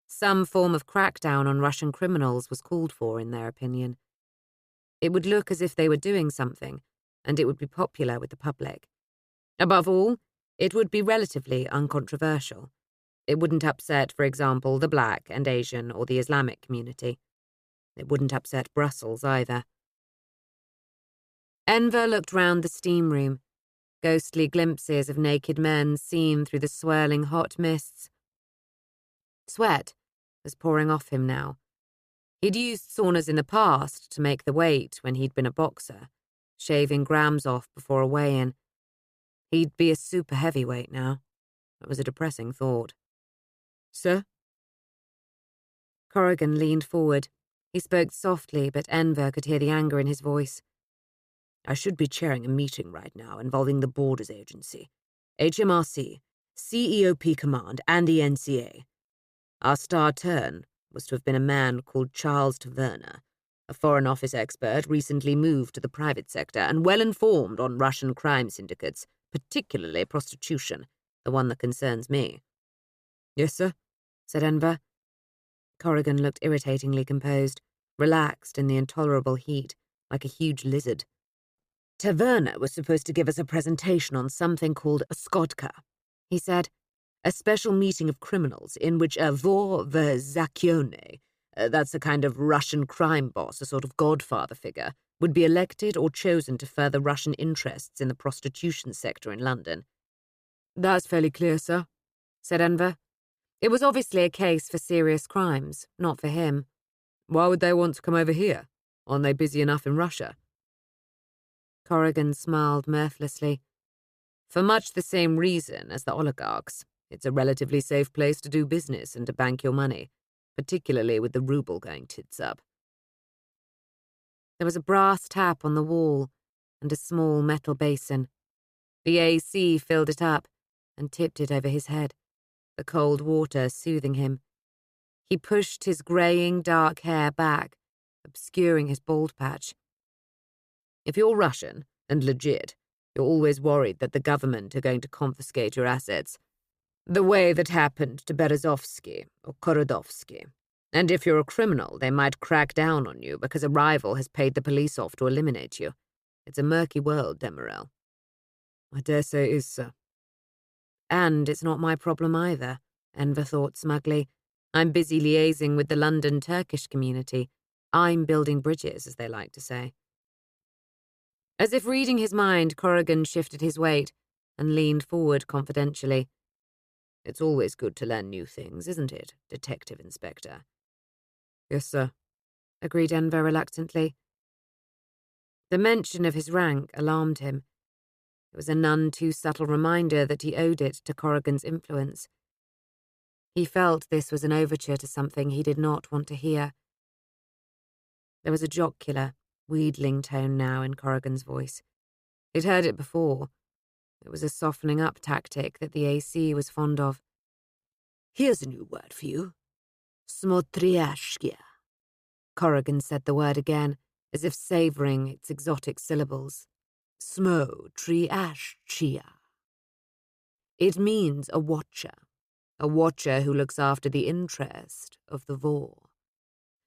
Some form of crackdown on Russian criminals was called for, in their opinion. It would look as if they were doing something, and it would be popular with the public. Above all, it would be relatively uncontroversial. It wouldn't upset, for example, the Black and Asian or the Islamic community. It wouldn't upset Brussels either. Enver looked round the steam room, ghostly glimpses of naked men seen through the swirling hot mists. Sweat was pouring off him now. He'd used saunas in the past to make the weight when he'd been a boxer, shaving grams off before a weigh-in. He'd be a super heavyweight now. It was a depressing thought. Sir? Corrigan leaned forward. He spoke softly, but Enver could hear the anger in his voice. I should be chairing a meeting right now involving the Borders Agency, HMRC, CEOP Command, and the NCA. Our star turn was to have been a man called Charles Taverner, a Foreign Office expert recently moved to the private sector and well-informed on Russian crime syndicates, particularly prostitution, the one that concerns me. Yes, sir, said Enver. Corrigan looked irritatingly composed, relaxed in the intolerable heat, like a huge lizard. Taverner was supposed to give us a presentation on something called a skodka, he said, a special meeting of criminals in which a vor verzakione, that's a kind of Russian crime boss, a sort of godfather figure, would be elected or chosen to further Russian interests in the prostitution sector in London. That's fairly clear, sir, said Enver. It was obviously a case for serious crimes, not for him. Why would they want to come over here? Aren't they busy enough in Russia? Corrigan smiled mirthlessly. For much the same reason as the oligarchs. It's a relatively safe place to do business and to bank your money, particularly with the ruble going tits up. There was a brass tap on the wall and a small metal basin. The AC filled it up and tipped it over his head, the cold water soothing him. He pushed his greying dark hair back, obscuring his bald patch. If you're Russian and legit, you're always worried that the government are going to confiscate your assets, the way that happened to Berezovsky or Korodovsky. And if you're a criminal, they might crack down on you because a rival has paid the police off to eliminate you. It's a murky world, Demirel. I dare say it is, sir. And it's not my problem either, Enver thought smugly. I'm busy liaising with the London Turkish community. I'm building bridges, as they like to say. As if reading his mind, Corrigan shifted his weight and leaned forward confidentially. It's always good to learn new things, isn't it, Detective Inspector? Yes, sir, agreed Enver reluctantly. The mention of his rank alarmed him. It was a none too subtle reminder that he owed it to Corrigan's influence. He felt this was an overture to something he did not want to hear. There was a jocular, wheedling tone now in Corrigan's voice. He'd heard it before. It was a softening up tactic that the AC was fond of. Here's a new word for you. Smotriashkia. Corrigan said the word again, as if savouring its exotic syllables. Smotriashkia. It means a watcher who looks after the interest of the vor.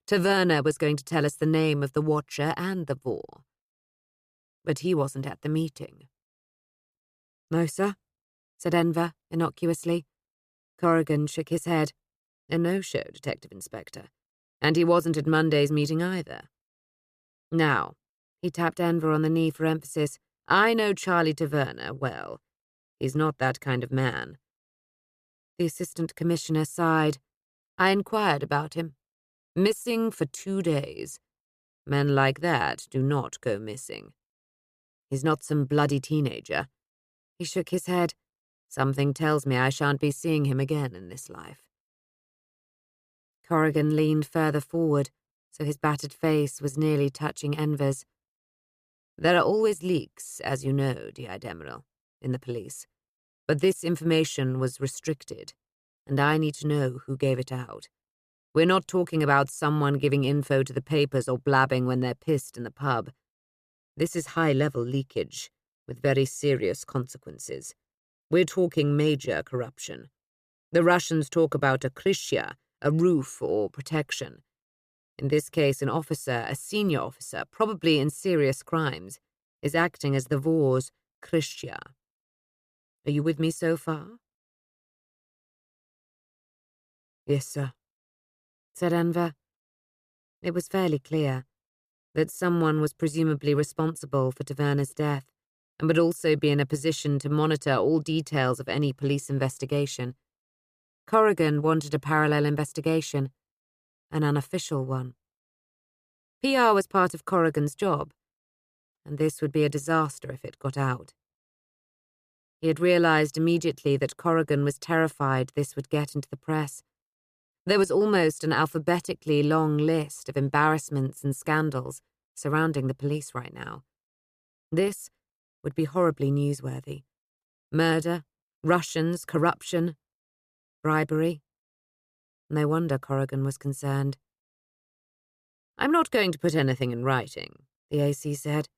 Taverner was going to tell us the name of the watcher and the vor. But he wasn't at the meeting. No, sir, said Enver innocuously. Corrigan shook his head. A no-show, Detective Inspector. And he wasn't at Monday's meeting either. Now, he tapped Enver on the knee for emphasis, I know Charlie Taverner well. He's not that kind of man. The Assistant Commissioner sighed. I inquired about him. Missing for 2 days. Men like that do not go missing. He's not some bloody teenager. He shook his head. Something tells me I shan't be seeing him again in this life. Corrigan leaned further forward, so his battered face was nearly touching Enver's. There are always leaks, as you know, DCI Demirel, in the police. But this information was restricted, and I need to know who gave it out. We're not talking about someone giving info to the papers or blabbing when they're pissed in the pub. This is high-level leakage, with very serious consequences. We're talking major corruption. The Russians talk about a krishya, a roof or protection. In this case, an officer, a senior officer, probably in serious crimes, is acting as the vor's krishya. Are you with me so far? Yes, sir, said Enver. It was fairly clear that someone was presumably responsible for Taverner's death and would also be in a position to monitor all details of any police investigation. Corrigan wanted a parallel investigation, an unofficial one. PR was part of Corrigan's job. and this would be a disaster if it got out. He had realized immediately that Corrigan was terrified this would get into the press. There was almost an alphabetically long list of embarrassments and scandals surrounding the police right now. This would be horribly newsworthy. Murder, Russians, corruption, bribery. No wonder Corrigan was concerned. "I'm not going to put anything in writing," the AC said.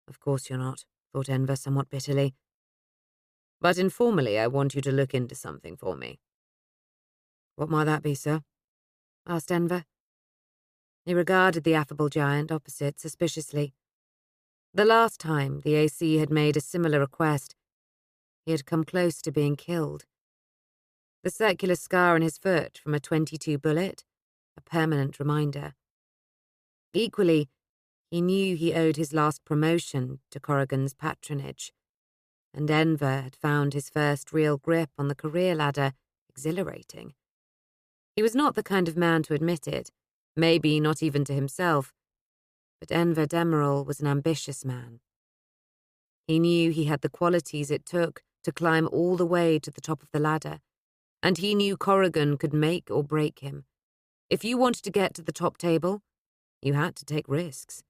"Of course you're not," thought Enver somewhat bitterly. "But informally, I want you to look into something for me." "What might that be, sir?" asked Enver. He regarded the affable giant opposite suspiciously. The last time the AC had made a similar request, he had come close to being killed. The circular scar on his foot from a .22 bullet, a permanent reminder. Equally, he knew he owed his last promotion to Corrigan's patronage, and Enver had found his first real grip on the career ladder exhilarating. He was not the kind of man to admit it, maybe not even to himself, but Enver Demirel was an ambitious man. He knew he had the qualities it took to climb all the way to the top of the ladder, and he knew Corrigan could make or break him. If you wanted to get to the top table, you had to take risks.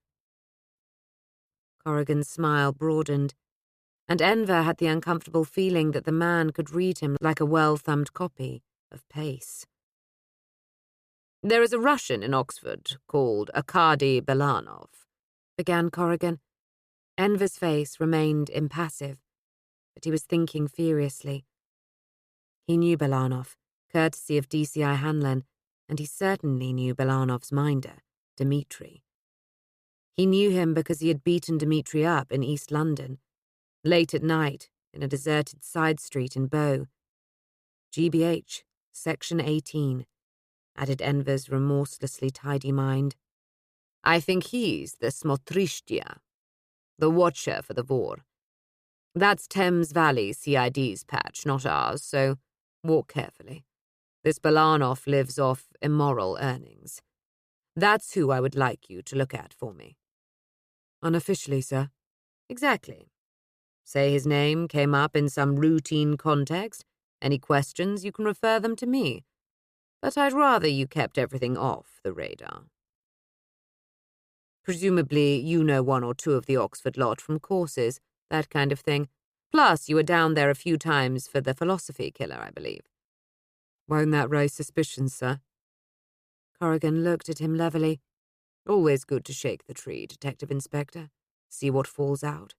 Corrigan's smile broadened, and Enver had the uncomfortable feeling that the man could read him like a well-thumbed copy of Pace. "There is a Russian in Oxford called Arkady Belanov," began Corrigan. Enver's face remained impassive, but he was thinking furiously. He knew Belanov, courtesy of DCI Hanlon, and he certainly knew Belanov's minder, Dmitri. He knew him because he had beaten Dmitri up in East London, late at night in a deserted side street in Bow. GBH, Section 18, added Enver's remorselessly tidy mind. "I think he's the Smotrishtia, the watcher for the war. That's Thames Valley CID's patch, not ours, so walk carefully. This Belanov lives off immoral earnings. That's who I would like you to look at for me." "Unofficially, sir?" "Exactly. Say his name came up in some routine context. Any questions, you can refer them to me. But I'd rather you kept everything off the radar. Presumably you know one or two of the Oxford lot from courses, that kind of thing. Plus, you were down there a few times for the philosophy killer, I believe." "Won't that raise suspicions, sir?" Corrigan looked at him levelly. "Always good to shake the tree, Detective Inspector. See what falls out.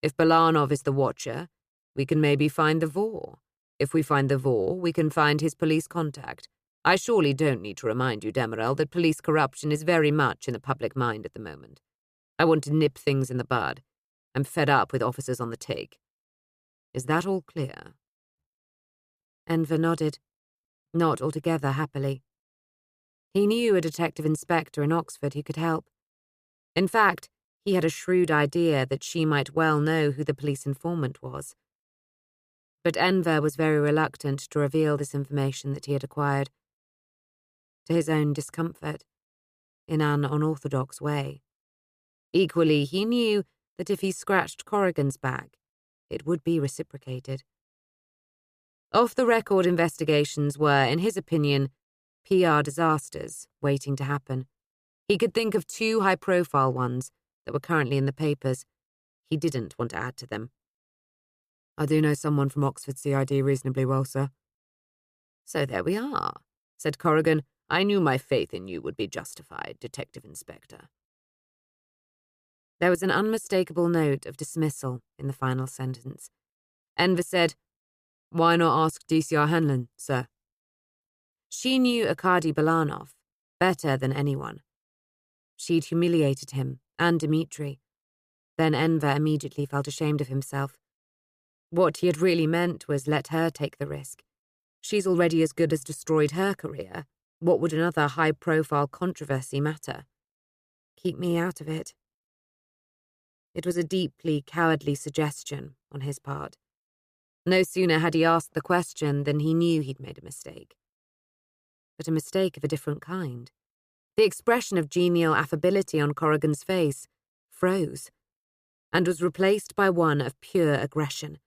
If Belanov is the watcher, we can maybe find the Vor. If we find the Vor, we can find his police contact. I surely don't need to remind you, Demirel, that police corruption is very much in the public mind at the moment. I want to nip things in the bud. I'm fed up with officers on the take. Is that all clear?" Enver nodded, not altogether happily. He knew a detective inspector in Oxford who could help. In fact, he had a shrewd idea that she might well know who the police informant was. But Enver was very reluctant to reveal this information that he had acquired, to his own discomfort, in an unorthodox way. Equally, he knew that if he scratched Corrigan's back, it would be reciprocated. Off-the-record investigations were, in his opinion, PR disasters waiting to happen. He could think of 2 high-profile ones that were currently in the papers. He didn't want to add to them. "I do know someone from Oxford CID reasonably well, sir." "So there we are," said Corrigan. "I knew my faith in you would be justified, Detective Inspector." There was an unmistakable note of dismissal in the final sentence. Enver said, "Why not ask DCI Hanlon, sir?" She knew Arkady Belanov better than anyone. She'd humiliated him and Dmitri. Then Enver immediately felt ashamed of himself. What he had really meant was let her take the risk. She's already as good as destroyed her career. What would another high-profile controversy matter? Keep me out of it. It was a deeply cowardly suggestion on his part. No sooner had he asked the question than he knew he'd made a mistake. But a mistake of a different kind. The expression of genial affability on Corrigan's face froze. and was replaced by one of pure aggression.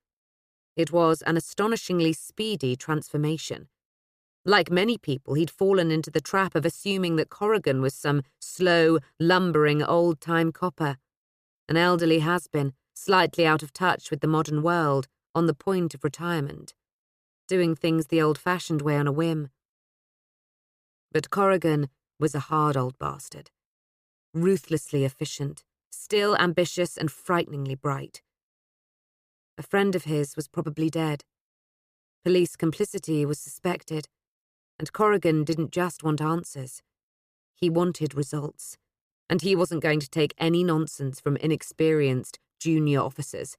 It was an astonishingly speedy transformation. Like many people, he'd fallen into the trap of assuming that Corrigan was some slow, lumbering, old-time copper, an elderly has-been, slightly out of touch with the modern world, on the point of retirement, doing things the old-fashioned way on a whim. But Corrigan was a hard old bastard, ruthlessly efficient, still ambitious and frighteningly bright. A friend of his was probably dead. Police complicity was suspected, and Corrigan didn't just want answers. He wanted results, and he wasn't going to take any nonsense from inexperienced junior officers,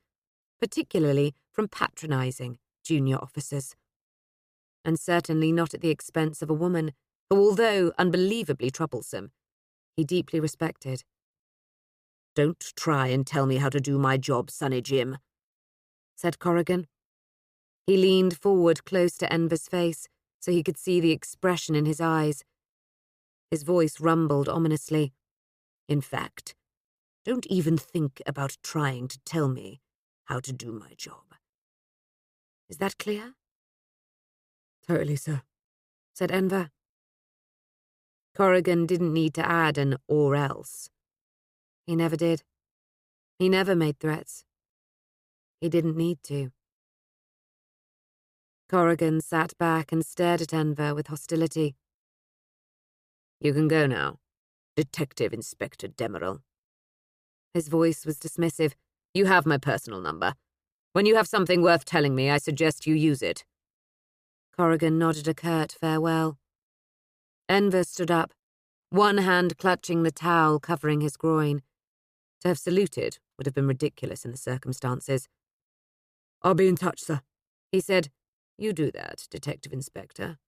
particularly from patronizing junior officers. And certainly not at the expense of a woman who, although unbelievably troublesome, he deeply respected. "Don't try and tell me how to do my job, Sonny Jim," said Corrigan. He leaned forward close to Enver's face so he could see the expression in his eyes. His voice rumbled ominously. "In fact, don't even think about trying to tell me how to do my job." "Is that clear?" "Totally, sir," said Enver. Corrigan didn't need to add an "or else." He never did. He never made threats. He didn't need to. Corrigan sat back and stared at Enver with hostility. "You can go now, Detective Inspector Demirel." His voice was dismissive. "You have my personal number. When you have something worth telling me, I suggest you use it." Corrigan nodded a curt farewell. Enver stood up, one hand clutching the towel covering his groin. To have saluted would have been ridiculous in the circumstances. "I'll be in touch, sir," he said. "You do that, Detective Inspector.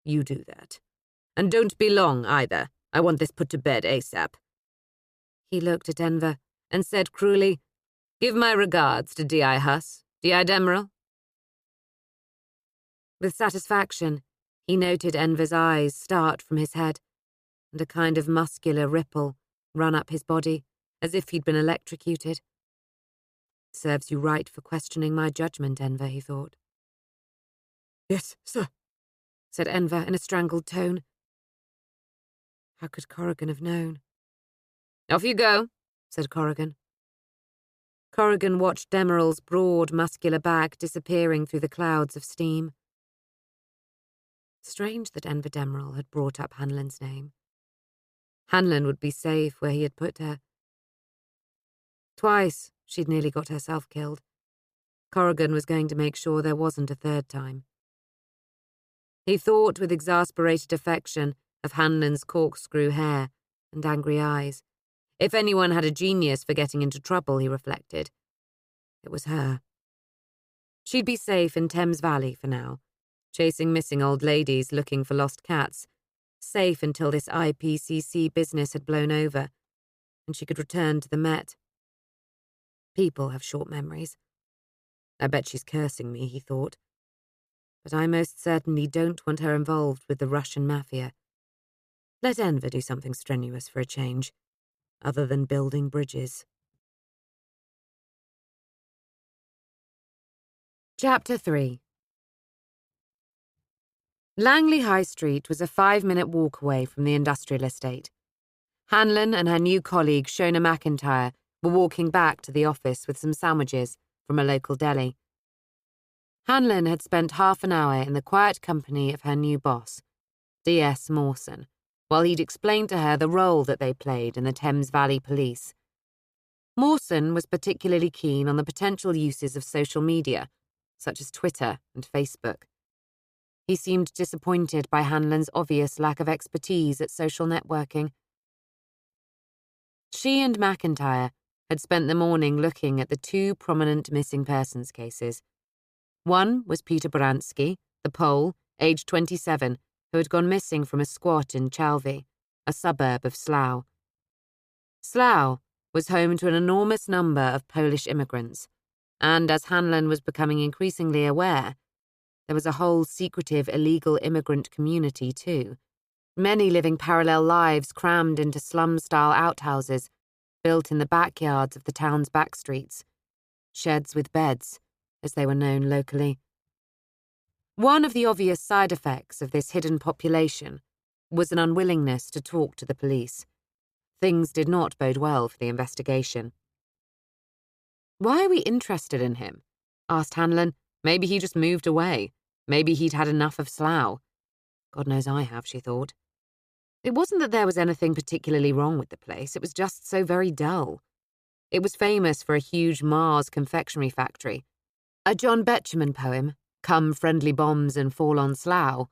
You do that. And don't be long, either. I want this put to bed ASAP." He looked at Enver and said cruelly, "Give my regards to D.I. Huss, D.I. Demirel." With satisfaction, he noted Enver's eyes start from his head, and a kind of muscular ripple run up his body, as if he'd been electrocuted. "Serves you right for questioning my judgment, Enver," he thought. "Yes, sir," said Enver in a strangled tone. How could Corrigan have known? "Off you go," said Corrigan. Corrigan watched Demirel's broad, muscular back disappearing through the clouds of steam. Strange that Enver Demirel had brought up Hanlon's name. Hanlon would be safe where he had put her. Twice she'd nearly got herself killed. Corrigan was going to make sure there wasn't a third time. He thought with exasperated affection of Hanlon's corkscrew hair and angry eyes. If anyone had a genius for getting into trouble, he reflected, it was her. She'd be safe in Thames Valley for now, chasing missing old ladies looking for lost cats, safe until this IPCC business had blown over, and she could return to the Met. People have short memories. I bet she's cursing me, he thought. But I most certainly don't want her involved with the Russian mafia. Let Enver do something strenuous for a change, other than building bridges. Chapter 3. Langley High Street was a 5-minute walk away from the industrial estate. Hanlon and her new colleague, Shona McIntyre, were walking back to the office with some sandwiches from a local deli. Hanlon had spent half an hour in the quiet company of her new boss, D.S. Mawson, while he'd explained to her the role that they played in the Thames Valley Police. Mawson was particularly keen on the potential uses of social media, such as Twitter and Facebook. He seemed disappointed by Hanlon's obvious lack of expertise at social networking. She and McIntyre had spent the morning looking at the 2 prominent missing persons cases. One was Peter Baranski, the Pole, aged 27, who had gone missing from a squat in Chalvy, a suburb of Slough. Slough was home to an enormous number of Polish immigrants, and as Hanlon was becoming increasingly aware, there was a whole secretive illegal immigrant community too, many living parallel lives crammed into slum-style outhouses, built in the backyards of the town's back streets. Sheds with beds, as they were known locally. One of the obvious side effects of this hidden population was an unwillingness to talk to the police. Things did not bode well for the investigation. "Why are we interested in him?" asked Hanlon. "Maybe he just moved away. Maybe he'd had enough of Slough." God knows I have, she thought. It wasn't that there was anything particularly wrong with the place, it was just so very dull. It was famous for a huge Mars confectionery factory, a John Betjeman poem, "Come friendly bombs and fall on Slough,"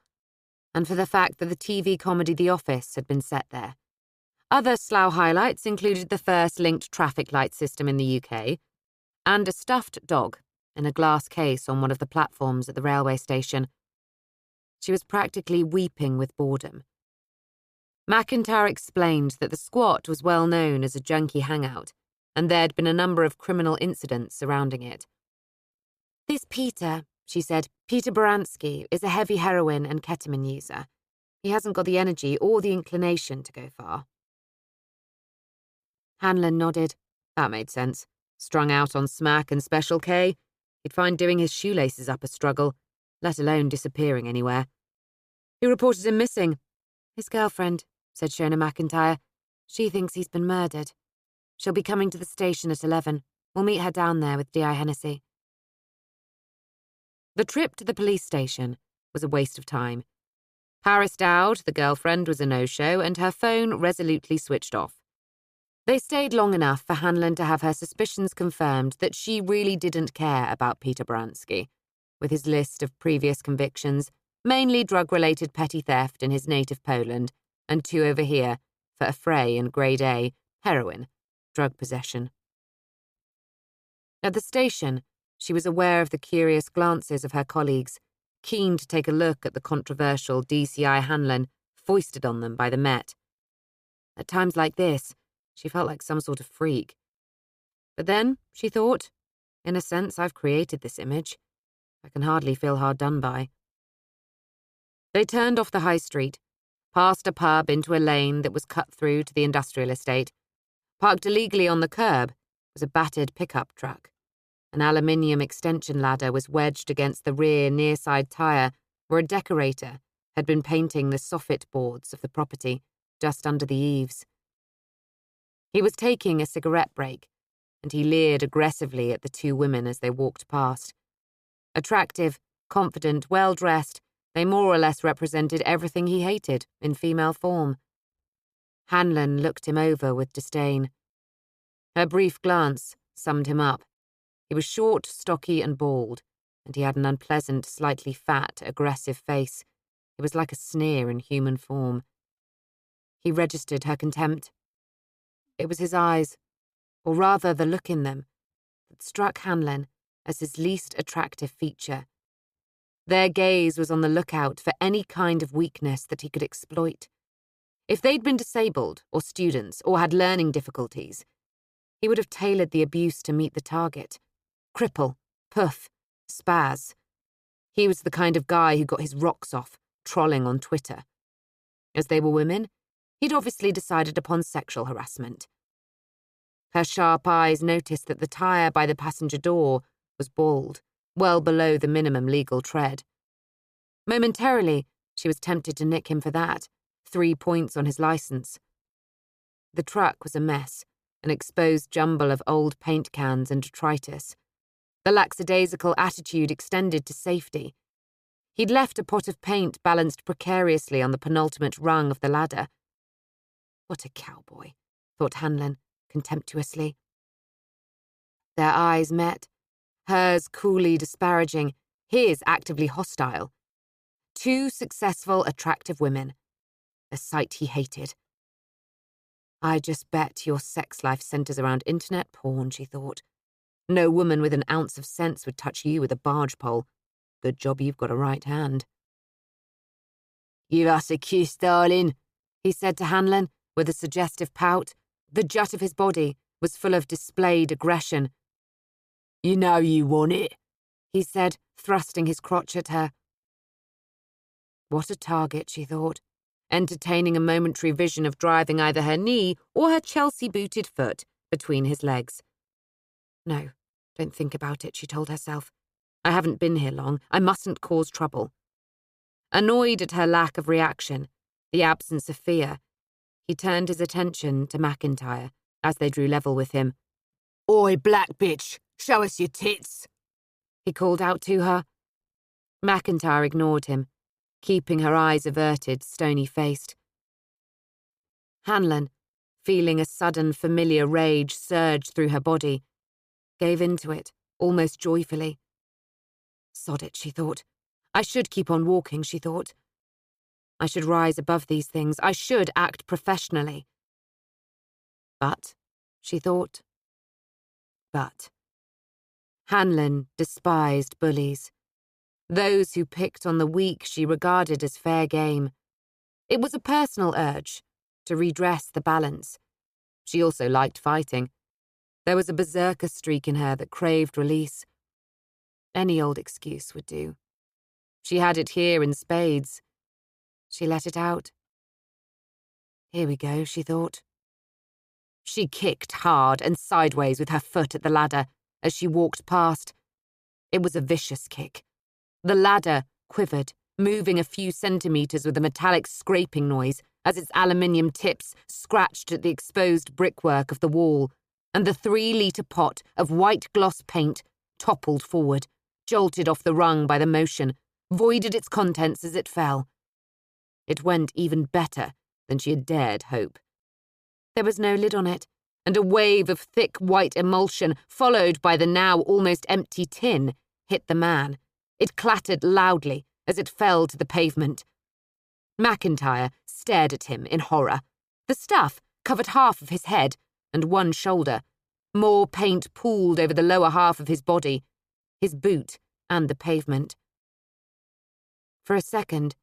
and for the fact that the TV comedy The Office had been set there. Other Slough highlights included the first linked traffic light system in the UK, and a stuffed dog in a glass case on one of the platforms at the railway station. She was practically weeping with boredom. McIntyre explained that the squat was well known as a junkie hangout, and there'd been a number of criminal incidents surrounding it. "This Peter," she said, "Peter Baranski, is a heavy heroin and ketamine user. He hasn't got the energy or the inclination to go far." Hanlon nodded. That made sense. Strung out on smack and Special K, he'd find doing his shoelaces up a struggle, let alone disappearing anywhere. "Who reported him missing?" "His girlfriend," said Shona McIntyre. "She thinks he's been murdered. She'll be coming to the station at 11. We'll meet her down there with D.I. Hennessy." The trip to the police station was a waste of time. Paris Dowd, the girlfriend, was a no-show, and her phone resolutely switched off. They stayed long enough for Hanlon to have her suspicions confirmed that she really didn't care about Peter Baranski, with his list of previous convictions, mainly drug-related petty theft in his native Poland, and 2 over here for a fray in Grade A, heroin, drug possession. At the station, she was aware of the curious glances of her colleagues, keen to take a look at the controversial DCI Hanlon foisted on them by the Met. At times like this, she felt like some sort of freak. But then, she thought, in a sense, I've created this image. I can hardly feel hard done by. They turned off the high street, past a pub into a lane that was cut through to the industrial estate. Parked illegally on the curb was a battered pickup truck. An aluminium extension ladder was wedged against the rear near-side tyre where a decorator had been painting the soffit boards of the property just under the eaves. He was taking a cigarette break, and he leered aggressively at the 2 women as they walked past. Attractive, confident, well-dressed, they more or less represented everything he hated in female form. Hanlon looked him over with disdain. Her brief glance summed him up. He was short, stocky, and bald, and he had an unpleasant, slightly fat, aggressive face. It was like a sneer in human form. He registered her contempt. It was his eyes, or rather the look in them, that struck Hanlon as his least attractive feature. Their gaze was on the lookout for any kind of weakness that he could exploit. If they'd been disabled, or students, or had learning difficulties, he would have tailored the abuse to meet the target. Cripple, puff, spaz. He was the kind of guy who got his rocks off, trolling on Twitter. As they were women, he'd obviously decided upon sexual harassment. Her sharp eyes noticed that the tyre by the passenger door was bald, well below the minimum legal tread. Momentarily, she was tempted to nick him for that, 3 points on his licence. The truck was a mess, an exposed jumble of old paint cans and detritus. The lackadaisical attitude extended to safety. He'd left a pot of paint balanced precariously on the penultimate rung of the ladder. What a cowboy, thought Hanlon, contemptuously. Their eyes met, hers coolly disparaging, his actively hostile. 2 successful, attractive women. A sight he hated. I just bet your sex life centres around internet porn, she thought. No woman with an ounce of sense would touch you with a barge pole. Good job you've got a right hand. "Give us a kiss, darling," he said to Hanlon, with a suggestive pout. The jut of his body was full of displayed aggression. "You know you want it," he said, thrusting his crotch at her. What a target, she thought, entertaining a momentary vision of driving either her knee or her Chelsea-booted foot between his legs. No, don't think about it, she told herself. I haven't been here long. I mustn't cause trouble. Annoyed at her lack of reaction, the absence of fear, he turned his attention to McIntyre as they drew level with him. Oi, black bitch, show us your tits, he called out to her. McIntyre ignored him, keeping her eyes averted, stony-faced. Hanlon, feeling a sudden familiar rage surge through her body, gave into it, almost joyfully. Sod it, she thought. I should keep on walking, she thought. I should rise above these things. I should act professionally. But, she thought. But. Hanlon despised bullies. Those who picked on the weak she regarded as fair game. It was a personal urge to redress the balance. She also liked fighting. There was a berserker streak in her that craved release. Any old excuse would do. She had it here in spades. She let it out. Here we go, she thought. She kicked hard and sideways with her foot at the ladder as she walked past. It was a vicious kick. The ladder quivered, moving a few centimetres with a metallic scraping noise as its aluminium tips scratched at the exposed brickwork of the wall, and the 3-litre pot of white gloss paint toppled forward, jolted off the rung by the motion, voided its contents as it fell. It went even better than she had dared hope. There was no lid on it, and a wave of thick white emulsion, followed by the now almost empty tin, hit the man. It clattered loudly as it fell to the pavement. McIntyre stared at him in horror. The stuff covered half of his head and one shoulder. More paint pooled over the lower half of his body, his boot and the pavement. For a second,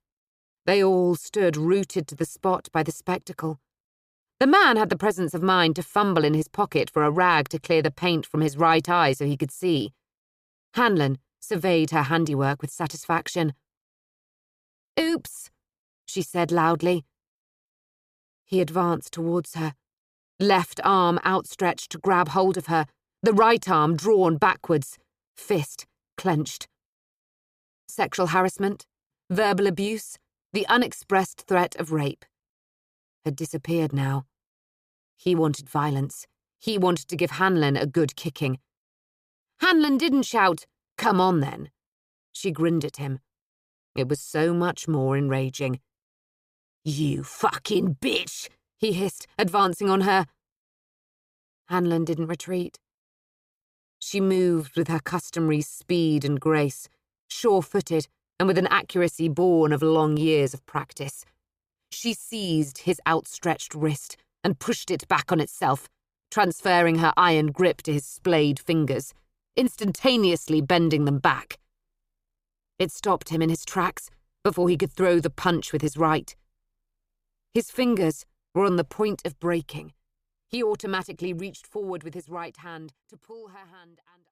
they all stood rooted to the spot by the spectacle. The man had the presence of mind to fumble in his pocket for a rag to clear the paint from his right eye so he could see. Hanlon surveyed her handiwork with satisfaction. "Oops," she said loudly. He advanced towards her, left arm outstretched to grab hold of her, the right arm drawn backwards, fist clenched. Sexual harassment, verbal abuse, the unexpressed threat of rape had disappeared now. He wanted violence. He wanted to give Hanlon a good kicking. Hanlon didn't shout, "Come on then." She grinned at him. It was so much more enraging. "You fucking bitch," he hissed, advancing on her. Hanlon didn't retreat. She moved with her customary speed and grace, sure-footed and with an accuracy born of long years of practice. She seized his outstretched wrist and pushed it back on itself, transferring her iron grip to his splayed fingers, instantaneously bending them back. It stopped him in his tracks before he could throw the punch with his right. His fingers were on the point of breaking. He automatically reached forward with his right hand to pull her hand and